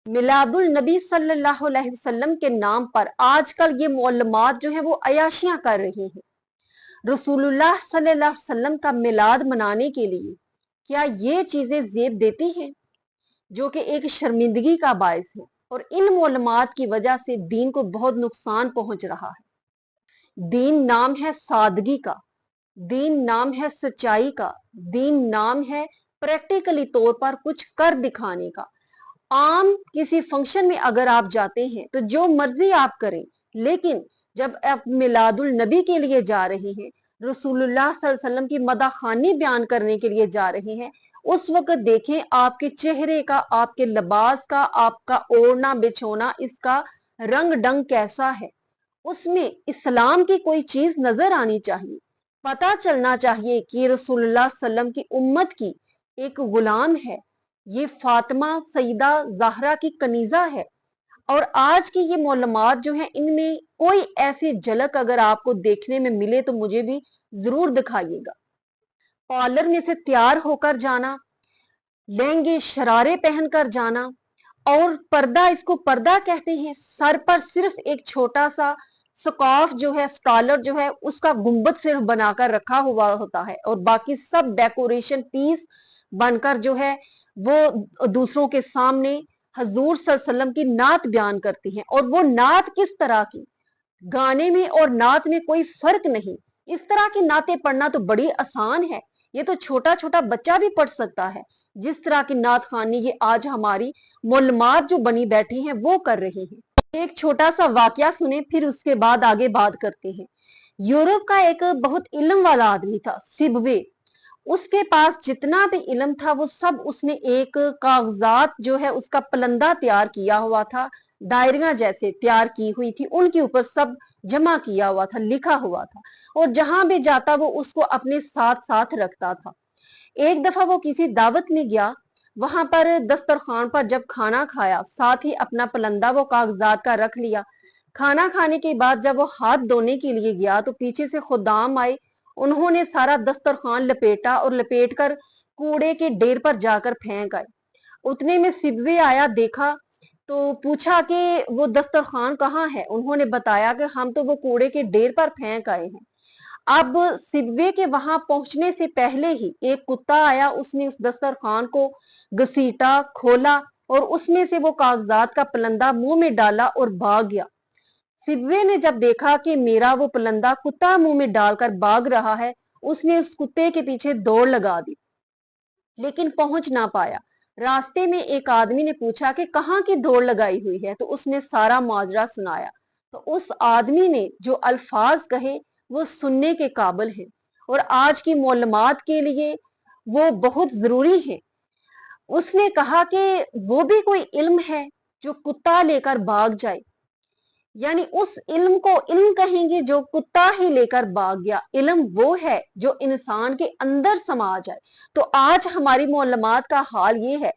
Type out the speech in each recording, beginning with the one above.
मिलादुल नबी सल्लल्लाहु अलैहि वसल्लम के नाम पर आजकल ये मौलमात जो है वो अयाशियां कर रही हैं। रसूलुल्लाह सल्लल्लाहु अलैहि वसल्लम का मिलाद मनाने के लिए क्या ये चीजें जेब देती हैं, जो कि एक शर्मिंदगी का बायस है। और इन मौलमात की वजह से दीन को बहुत नुकसान पहुंच रहा है। दीन नाम है सादगी का, दीन नाम है सच्चाई का, दीन नाम है प्रैक्टिकली तौर पर कुछ कर दिखाने का। आम किसी फंक्शन में अगर आप जाते हैं तो जो मर्जी आप करें, लेकिन जब आप मिलादुल नबी के लिए जा रहे हैं, रसूलुल्लाह सल्लल्लाहु अलैहि वसल्लम की मदाखानी बयान करने के लिए जा रहे हैं, उस वक्त देखें आपके चेहरे का, आपके लिबास का, आपका ओढ़ना बिछोना, इसका रंग डंग कैसा है। उसमें इस्लाम की कोई चीज नजर आनी चाहिए। पता चलना चाहिए कि रसूलुल्लाह सल्लल्लाहु अलैहि वसल्लम की उम्मत की एक गुलाम है, ये फातिमा सईदा ज़हरा की कनीजा है। और आज की ये मौलमात जो है, इनमें कोई ऐसी झलक अगर आपको देखने में मिले तो मुझे भी जरूर दिखाइएगा। पार्लर में से तैयार होकर जाना, लहंगे शरारे पहनकर जाना, और पर्दा, इसको पर्दा कहते हैं, सर पर सिर्फ एक छोटा सा स्कार्फ जो है, स्कॉलर जो है, उसका गुंबद सिर्फ बनाकर रखा हुआ होता है, और बाकी सब डेकोरेशन पीस बनकर जो है वो दूसरों के सामने हजूर सल्लल्लाहु अलैहि वसल्लम की नात बयान करती हैं। और वो नात किस तरह की, गाने में और नात में कोई फर्क नहीं। इस तरह की नातें पढ़ना तो बड़ी आसान है, ये तो छोटा छोटा बच्चा भी पढ़ सकता है। जिस तरह की नात खानी ये आज हमारी मुल्मात जो बनी बैठी हैं वो कर रही हैं। एक छोटा सा वाकया सुने, फिर उसके बाद आगे बात करते हैं। यूरोप का एक बहुत इल्म वाला आदमी था, सिबवे। उसके पास जितना भी इल्म था वो सब उसने एक कागजात जो है उसका पलंदा तैयार किया हुआ था, डायरियां जैसे तैयार की हुई थी, उनके ऊपर सब जमा किया हुआ था, लिखा हुआ था, और जहां भी जाता वो उसको अपने साथ साथ रखता था। एक दफा वो किसी दावत में गया, वहां पर दस्तरखान पर जब खाना खाया, साथ ही अपना पलंदा वो कागजात का रख लिया। खाना खाने के बाद जब वो हाथ धोने के लिए गया तो पीछे से खुदाम आए, उन्होंने सारा दस्तरखान लपेटा और लपेट कर कूड़े के ढेर पर जाकर फेंक आए। उतने में सिबवे आया, देखा तो पूछा कि वो दस्तरखान कहाँ है। उन्होंने बताया कि हम तो वो कूड़े के ढेर पर फेंक आए हैं। अब सिबवे के वहां पहुंचने से पहले ही एक कुत्ता आया, उसने उस दस्तरखान को घसीटा, खोला, और उसमें से वो कागजात का पलंदा मुंह में डाला और भाग गया। सिबवे ने जब देखा कि मेरा वो पलंदा कुत्ता मुंह में डालकर भाग रहा है, उसने उस कुत्ते के पीछे दौड़ लगा दी, लेकिन पहुंच ना पाया। रास्ते में एक आदमी ने पूछा कि कहाँ की दौड़ लगाई हुई है, तो उसने सारा माजरा सुनाया। तो उस आदमी ने जो अल्फाज कहे वो सुनने के काबिल हैं, और आज की मौलमात के लिए वो बहुत जरूरी है। उसने कहा कि वो भी कोई इल्म है जो कुत्ता लेकर भाग जाए, यानी उस इल्म को इल्म कहेंगे जो कुत्ता ही लेकर भाग गया। इल्म वो है जो इंसान के अंदर समा जाए। तो आज हमारी मौलमात का हाल ये है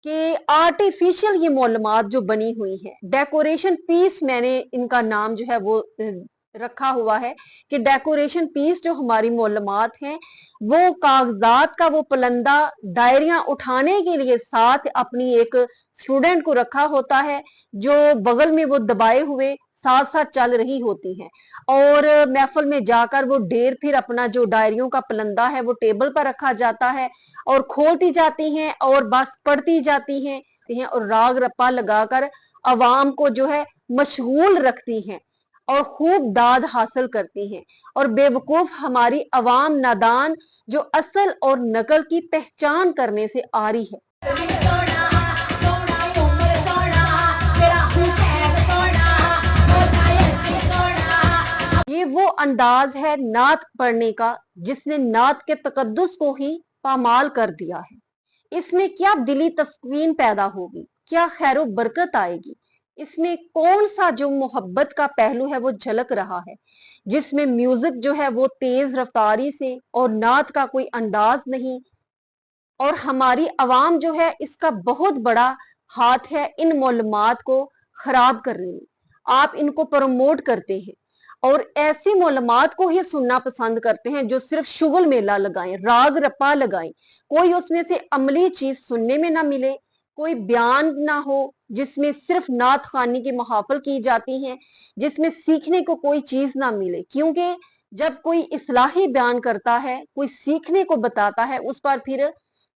कि आर्टिफिशियल ये मौलमात जो बनी हुई है, डेकोरेशन पीस, मैंने इनका नाम जो है वो रखा हुआ है कि डेकोरेशन पीस जो हमारी मौलमात हैं, वो कागजात का वो पलंदा डायरियां उठाने के लिए साथ अपनी एक स्टूडेंट को रखा होता है, जो बगल में वो दबाए हुए साथ साथ चल रही होती हैं। और महफिल में जाकर वो ढेर, फिर अपना जो डायरियों का पलंदा है वो टेबल पर रखा जाता है, और खोलती जाती हैं और बस पढ़ती जाती हैं, और राग रप्पा लगाकर अवाम को जो है मशगूल रखती हैं और खूब दाद हासिल करती हैं। और बेवकूफ हमारी अवाम नादान जो असल और नकल की पहचान करने से आ रही है। ये वो अंदाज है नात पढ़ने का जिसने नात के तकद्दुस को ही पामाल कर दिया है। इसमें क्या दिली तस्कीन पैदा होगी, क्या खैरो बरकत आएगी, इसमें कौन सा जो मोहब्बत का पहलू है वो झलक रहा है, जिसमें म्यूजिक जो है वो तेज रफ्तारी से, और नात का कोई अंदाज नहीं। और हमारी अवाम जो है, इसका बहुत बड़ा हाथ है इन मौलमात को खराब करने में। आप इनको प्रमोट करते हैं और ऐसी मौलमात को ही सुनना पसंद करते हैं जो सिर्फ शुगल मेला लगाएं, राग रप्पा लगाएं, कोई उसमें से अमली चीज सुनने में ना मिले, कोई बयान ना हो जिसमें सिर्फ नात खानी की महाफिल की जाती हैं, जिसमें सीखने को कोई चीज ना मिले। क्योंकि जब कोई इस्लाही बयान करता है, कोई सीखने को बताता है, उस पर फिर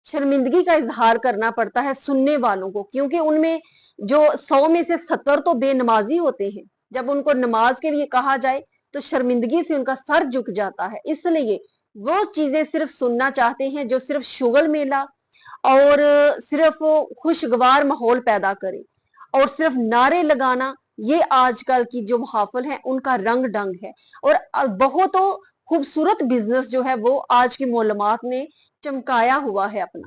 शर्मिंदगी का इजहार करना पड़ता है सुनने वालों को, क्योंकि उनमें जो 100 में से 70 तो बेनमाजी होते हैं। जब उनको नमाज के लिए कहा जाए तो शर्मिंदगी से उनका सर झुक जाता है। इसलिए वो चीजें सिर्फ सुनना चाहते हैं जो सिर्फ शुगल मेला और सिर्फ खुशगवार माहौल पैदा करे, और सिर्फ नारे लगाना, ये आजकल की जो महाफिल है उनका रंग ढंग है। और बहुत खूबसूरत बिजनेस जो है वो आज की मोलमात ने चमकाया हुआ है अपना।